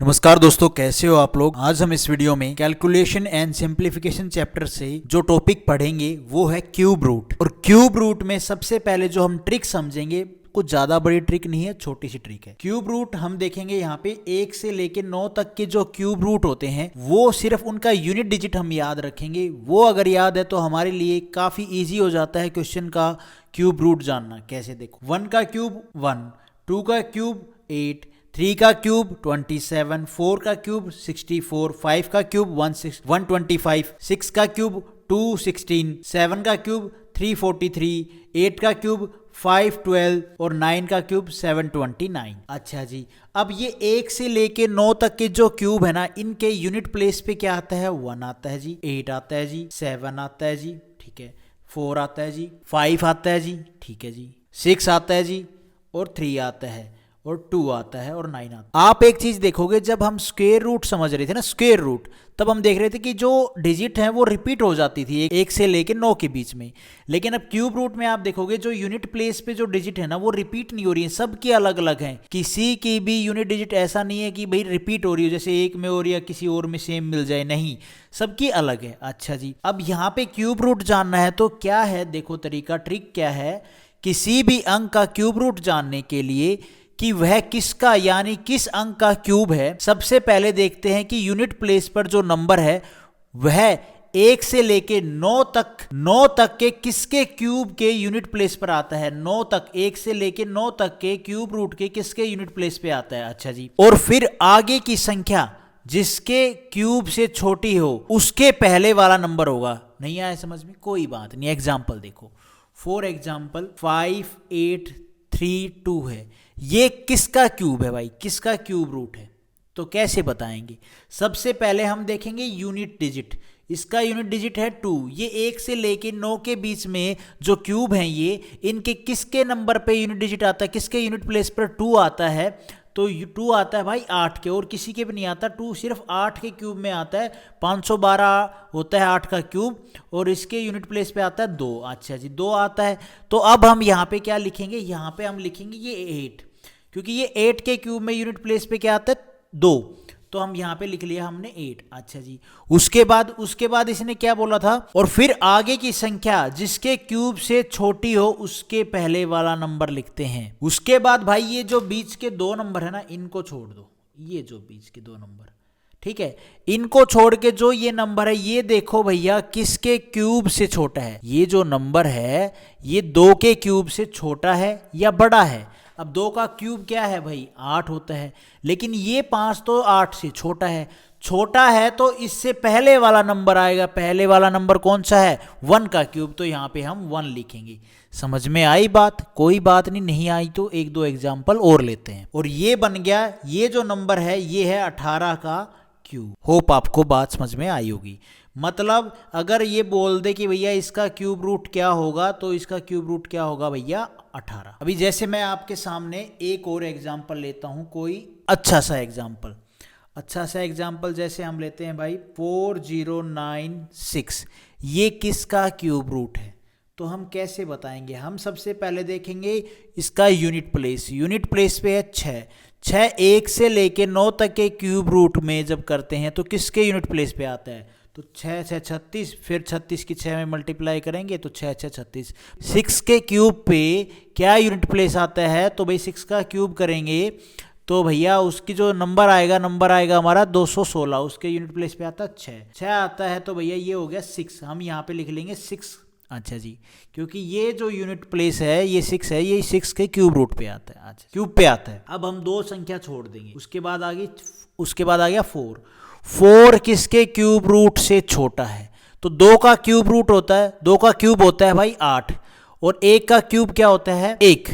नमस्कार दोस्तों, कैसे हो आप लोग। आज हम इस वीडियो में कैलकुलेशन एंड सिंप्लीफिकेशन चैप्टर से जो टॉपिक पढ़ेंगे वो है क्यूब रूट। और क्यूब रूट में सबसे पहले जो हम ट्रिक समझेंगे, कुछ ज्यादा बड़ी ट्रिक नहीं है, छोटी सी ट्रिक है। क्यूब रूट हम देखेंगे यहाँ पे 1 से लेके 9 तक के जो क्यूब रूट होते हैं वो सिर्फ उनका यूनिट डिजिट हम याद रखेंगे। वो अगर याद है तो हमारे लिए काफी ईजी हो जाता है क्वेश्चन का क्यूब रूट जानना। कैसे देखो, 1 का क्यूब 1, 2 का क्यूब 8, 3 का क्यूब 27, 4 का क्यूब 64, 5 का क्यूब 125, 6 का क्यूब 216, 7 का क्यूब 343, 8 का क्यूब 512 और 9 का क्यूब 729। अच्छा जी, अब ये 1 से लेके 9 तक के जो क्यूब है ना, इनके यूनिट प्लेस पे क्या आता है? 1 आता है जी, 8 आता है जी, 7 आता है जी, ठीक है, 4 आता है जी, 5 आता है जी, ठीक है जी, 6 आता है जी, और 3 आता है, और 2 आता है, और 9 आता है। आप एक चीज देखोगे, जब हम स्क्वायर रूट समझ रहे थे ना, स्क्वायर रूट, तब हम देख रहे थे कि जो डिजिट है वो रिपीट हो जाती थी 1 से लेके 9 के बीच में। लेकिन अब क्यूब रूट में आप देखोगे जो यूनिट प्लेस पे जो डिजिट है ना वो रिपीट नहीं हो रही है, सबकी अलग अलग है। किसी की भी यूनिट डिजिट ऐसा नहीं है कि भाई रिपीट हो रही हो, जैसे एक में हो रही है किसी और में सेम मिल जाए, नहीं, सबकी अलग है। अच्छा जी, अब यहाँ पे क्यूब रूट जानना है तो क्या है, देखो तरीका, ट्रिक क्या है। किसी भी अंक का क्यूब रूट जानने के लिए कि वह किसका यानी किस अंक का क्यूब है, सबसे पहले देखते हैं कि यूनिट प्लेस पर जो नंबर है वह 1 से लेके 9 तक के किसके क्यूब के यूनिट प्लेस पर आता है। 9 तक, 1 से लेके 9 तक के क्यूब रूट के किसके यूनिट प्लेस पे आता है। अच्छा जी, और फिर आगे की संख्या जिसके क्यूब से छोटी हो उसके पहले वाला नंबर होगा। नहीं आया समझ में? कोई बात नहीं। एग्जाम्पल देखो, फॉर एग्जाम्पल 5832 है, ये किसका क्यूब है भाई, किसका क्यूब रूट है? तो कैसे बताएंगे? सबसे पहले हम देखेंगे यूनिट डिजिट। इसका यूनिट डिजिट है 2। ये 1 से लेके 9 के बीच में जो क्यूब हैं ये, इनके किसके नंबर पे यूनिट डिजिट आता है, किसके यूनिट प्लेस पर 2 आता है? तो 2 आता है भाई 8 के, और किसी के भी नहीं आता। 2 सिर्फ 8 के क्यूब में आता है। 512 होता है 8 का क्यूब, और इसके यूनिट प्लेस पे आता है 2। अच्छा जी, 2 आता है। तो अब हम यहाँ पे क्या लिखेंगे? यहाँ पे हम लिखेंगे ये 8, क्योंकि ये 8 के क्यूब में यूनिट प्लेस पे क्या आता है? 2। तो हम यहाँ पे लिख लिया हमने 8। अच्छा जी, उसके बाद इसने क्या बोला था? और फिर आगे की संख्या जिसके क्यूब से छोटी हो उसके पहले वाला नंबर लिखते हैं। उसके बाद भाई ये जो बीच के 2 नंबर है ना, इनको छोड़ दो। ये जो बीच के 2 नंबर, ठीक है, इनको छोड़ के जो ये नंबर है ये देखो भैया किसके क्यूब से छोटा है। ये जो नंबर है ये 2 के क्यूब से छोटा है या बड़ा है? अब 2 का क्यूब क्या है भाई? 8 होता है। लेकिन ये 5 तो 8 से छोटा है। छोटा है तो इससे पहले वाला नंबर आएगा। पहले वाला नंबर कौन सा है? 1 का क्यूब। तो यहाँ पे हम 1 लिखेंगे। समझ में आई बात? कोई बात नहीं, नहीं आई तो 1-2 एग्जाम्पल और लेते हैं। और ये बन गया, ये जो नंबर है ये है 18 का क्यूब। होप आपको बात समझ में आई होगी। मतलब अगर ये बोल दे कि भैया इसका क्यूब रूट क्या होगा, तो इसका क्यूब रूट क्या होगा भैया? 18। अभी जैसे मैं आपके सामने एक और एग्जाम्पल लेता हूं, कोई अच्छा सा एग्जाम्पल जैसे हम लेते हैं भाई 4096। ये किसका क्यूब रूट है? तो हम कैसे बताएंगे? हम सबसे पहले देखेंगे इसका यूनिट प्लेस पे है 6। 1 से लेके 9 तक के क्यूब रूट में जब करते हैं तो किसके यूनिट प्लेस पे आता है? तो 6 6 36, फिर 36 की 6 में मल्टीप्लाई करेंगे तो 6 6 36। 6 के क्यूब पे क्या यूनिट प्लेस आता है? तो भाई 6 का क्यूब करेंगे तो भैया उसकी जो नंबर आएगा हमारा 216। उसके यूनिट प्लेस पे आता है 6 आता है। तो भैया ये हो गया 6। हम यहाँ पे लिख लेंगे 6। अच्छा जी, क्योंकि ये जो यूनिट प्लेस है ये 6 है, ये 6 के क्यूब रूट पे आता है। अच्छा, क्यूब पे आता है। अब हम 2 संख्या छोड़ देंगे। उसके बाद आ गया 4। 4 किसके क्यूब रूट से छोटा है? तो 2 का क्यूब रूट होता है, 2 का क्यूब होता है भाई 8, और 1 का क्यूब क्या होता है? 1।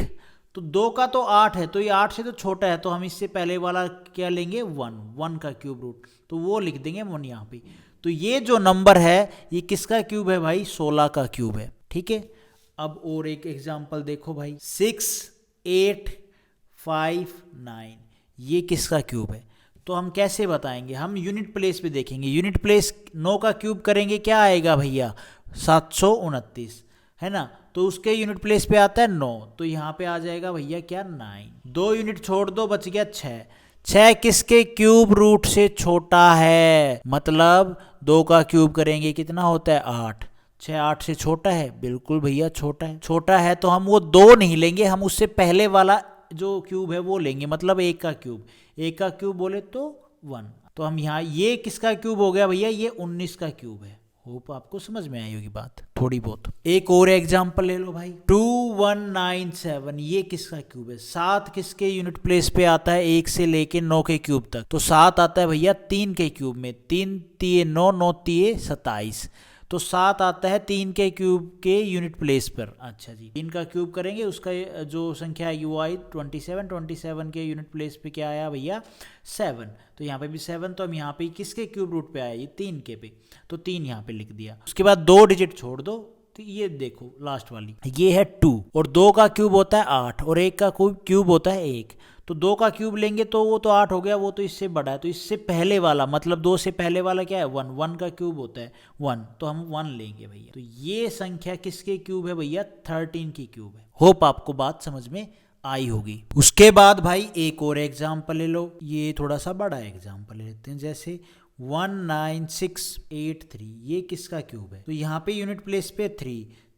तो 2 का तो 8 है, तो ये 8 से तो छोटा है, तो हम इससे पहले वाला क्या लेंगे? 1 का क्यूब रूट, तो वो लिख देंगे 1 यहाँ पे। तो ये जो नंबर है ये किसका क्यूब है भाई? 16 का क्यूब है। ठीक है, अब और एक एग्जांपल देखो भाई 6859। ये किसका क्यूब है? तो हम कैसे बताएंगे? हम यूनिट प्लेस पे देखेंगे। यूनिट प्लेस 9 का क्यूब करेंगे, क्या आएगा भैया? 729 है ना। तो उसके यूनिट प्लेस पे आता है 9, तो यहाँ पे आ जाएगा भैया क्या? 9। 2 यूनिट छोड़ दो, बच गया 6। 6 किसके क्यूब रूट से छोटा है, मतलब 2 का क्यूब करेंगे कितना होता है 8। 6 8 से छोटा है, बिल्कुल भैया छोटा है। छोटा है तो हम वो 2 नहीं लेंगे, हम उससे पहले वाला जो क्यूब है वो लेंगे, मतलब 1 का क्यूब। 1 का क्यूब बोले तो 1। तो हम यहाँ ये किसका क्यूब हो गया भैया, ये 19 का क्यूब है। होप आपको समझ में आई होगी बात थोड़ी बहुत। एक और एग्जांपल ले लो भाई, 2197, ये किसका क्यूब है। 7 किसके यूनिट प्लेस पे आता है, 1 से लेके 9 के क्यूब तक। तो 7 आता है भैया 3 के क्यूब में, 3 तिये 9, 9 तिये 27। तो 7 आता है 3 के क्यूब के यूनिट प्लेस पर। अच्छा जी, 3 का क्यूब करेंगे, उसका जो संख्या आएगी वो आई 27। 27 के यूनिट प्लेस पे क्या आया भैया 7। तो यहाँ पे भी 7, तो हम यहाँ पे किसके क्यूब रूट पे आया, ये 3 के पे, तो 3 यहाँ पे लिख दिया। उसके बाद 2 डिजिट छोड़ दो, तो ये देखो लास्ट वाली ये है 2, और 2 का क्यूब होता है 8, और 1 का क्यूब होता है 1। तो 2 का क्यूब लेंगे तो वो तो 8 हो गया, वो तो इससे बड़ा है। तो इससे पहले वाला, मतलब 2 से पहले वाला क्या है 1। 1 का क्यूब होता है 1, तो हम 1 लेंगे भैया। तो ये संख्या किसके क्यूब है भैया, 13 की क्यूब है। होप आपको बात समझ में आई होगी। उसके बाद भाई एक और एग्जाम्पल ले लो, ये थोड़ा सा बड़ा एग्जाम्पल लेते हैं, जैसे 19683, ये किसका क्यूब है। तो यहाँ पे यूनिट प्लेस पे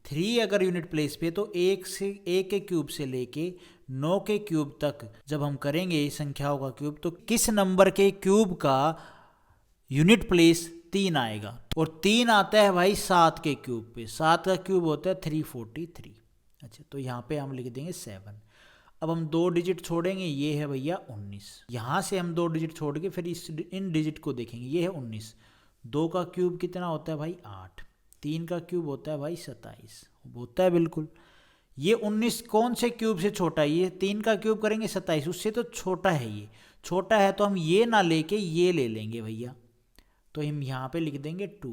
3 अगर यूनिट प्लेस पे, तो 1 के क्यूब से लेके 9 के क्यूब तक जब हम करेंगे संख्याओं का क्यूब, तो किस नंबर के क्यूब का यूनिट प्लेस 3 आएगा। और 3 आता है भाई 7 के क्यूब पे। 7 का क्यूब होता है 343। अच्छा, तो यहाँ पे हम लिख देंगे 7। अब हम 2 डिजिट छोड़ेंगे, ये है भैया 19। यहाँ से हम 2 डिजिट छोड़ के फिर इन डिजिट को देखेंगे, ये है 19। 2 का क्यूब कितना होता है भाई 8। 3 का क्यूब होता है भाई 27, होता है बिल्कुल। ये 19 कौन से क्यूब से छोटा है, ये 3 का क्यूब करेंगे 27, उससे तो छोटा है। ये छोटा है तो हम ये ना लेके ये ले लेंगे भैया, तो हम यहाँ पे लिख देंगे 2।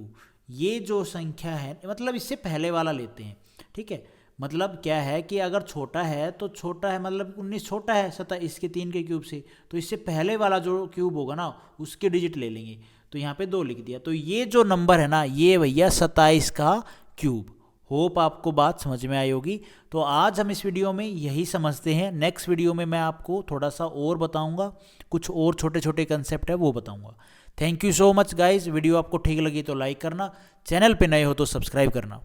ये जो संख्या है, मतलब इससे पहले वाला लेते हैं, ठीक है। मतलब क्या है कि अगर छोटा है तो छोटा है, मतलब 19 छोटा है 27 के 3 के क्यूब से, तो इससे पहले वाला जो क्यूब होगा ना उसके डिजिट ले लेंगे। तो यहाँ पे 2 लिख दिया। तो ये जो नंबर है ना, ये भैया 27 का क्यूब। होप आपको बात समझ में आई होगी। तो आज हम इस वीडियो में यही समझते हैं। नेक्स्ट वीडियो में मैं आपको थोड़ा सा और बताऊंगा, कुछ और छोटे छोटे कंसेप्ट है वो बताऊंगा। Thank you so much guys. Video आपको ठीक लगी तो लाइक करना, चैनल पे नए हो तो सब्सक्राइब करना।